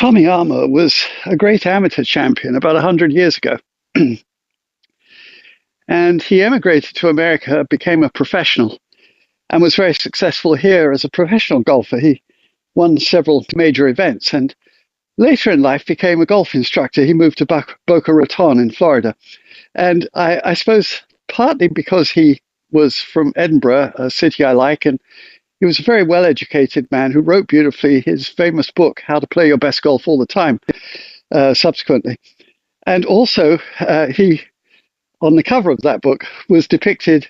Tommy Armour was a great amateur champion about 100 years ago. And he emigrated to America, became a professional, and was very successful here as a professional golfer. He won several major events and later in life became a golf instructor. He moved to Boca Raton in Florida. And I suppose partly because he was from Edinburgh, a city I like, and he was a very well-educated man who wrote beautifully his famous book, How to Play Your Best Golf All the Time, subsequently. And also, he, on the cover of that book, was depicted,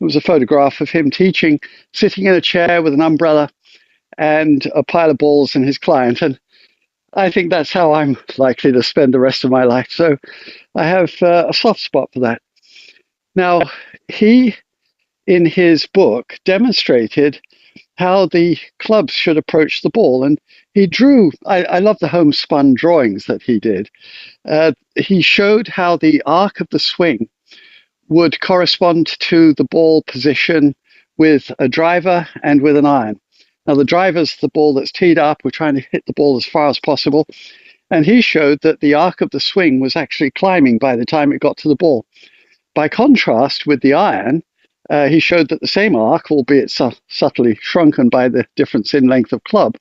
it was a photograph of him teaching, sitting in a chair with an umbrella and a pile of balls and his client. And I think that's how I'm likely to spend the rest of my life. So I have a soft spot for that. Now, he, in his book, demonstrated how the clubs should approach the ball. And he drew, I love the homespun drawings that he did. He showed how the arc of the swing would correspond to the ball position with a driver and with an iron. Now, the driver's the ball that's teed up. We're trying to hit the ball as far as possible. And he showed that the arc of the swing was actually climbing by the time it got to the ball. By contrast with the iron, he showed that the same arc, albeit subtly shrunken by the difference in length of club,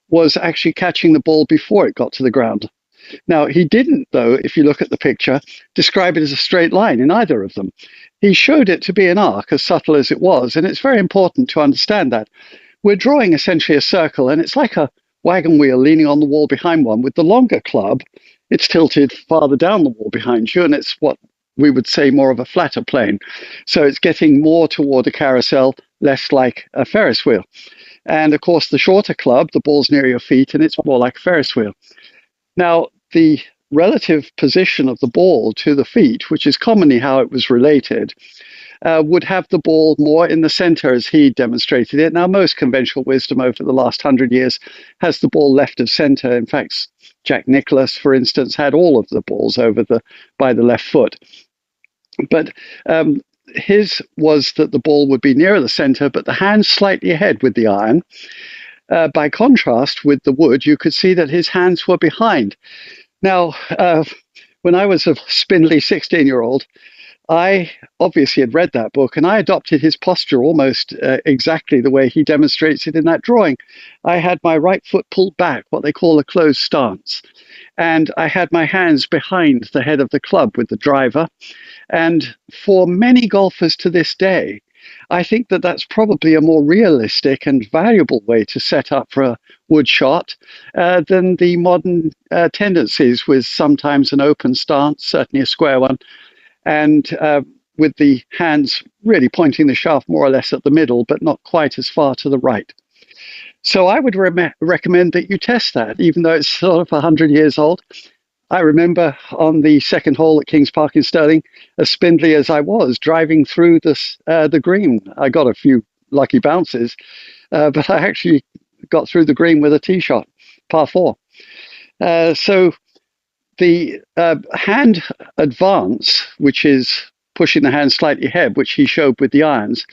was actually catching the ball before it got to the ground. Now, he didn't, though, if you look at the picture, describe it as a straight line in either of them. He showed it to be an arc, as subtle as it was, and it's very important to understand that. We're drawing essentially a circle, and it's like a wagon wheel leaning on the wall behind one. With the longer club, it's tilted farther down the wall behind you, and it's what we would say more of a flatter plane. So it's getting more toward a carousel, less like a Ferris wheel. And of course, the shorter club, the ball's near your feet, and it's more like a Ferris wheel. Now, the relative position of the ball to the feet, which is commonly how it was related, would have the ball more in the center as he demonstrated it. Now, most conventional wisdom over the last 100 years has the ball left of center. In fact, Jack Nicklaus, for instance, had all of the balls by the left foot. But his was that the ball would be nearer the center, but the hand slightly ahead with the iron. By contrast with the wood, you could see that his hands were behind. Now, when I was a spindly 16-year-old, I obviously had read that book and I adopted his posture almost exactly the way he demonstrates it in that drawing. I had my right foot pulled back, what they call a closed stance. And I had my hands behind the head of the club with the driver. And for many golfers to this day, I think that that's probably a more realistic and valuable way to set up for a wood shot than the modern tendencies with sometimes an open stance, certainly a square one, and with the hands really pointing the shaft more or less at the middle, but not quite as far to the right. So I would recommend that you test that, even though it's sort of 100 years old. I remember on the second hole at Kings Park in Stirling, as spindly as I was, driving through the green. I got a few lucky bounces, but I actually got through the green with a tee shot, par 4. So the hand advance, which is pushing the hand slightly ahead, which he showed with the irons,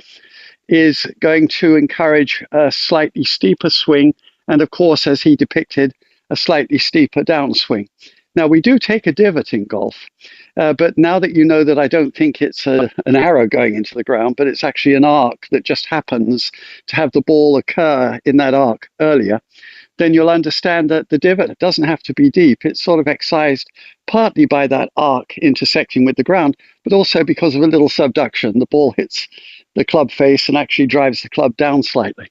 is going to encourage a slightly steeper swing. And of course, as he depicted, a slightly steeper downswing. Now, we do take a divot in golf, but now that you know that I don't think it's an arrow going into the ground, but it's actually an arc that just happens to have the ball occur in that arc earlier, then you'll understand that the divot doesn't have to be deep. It's sort of excised partly by that arc intersecting with the ground, but also because of a little subduction. The ball hits the club face and actually drives the club down slightly.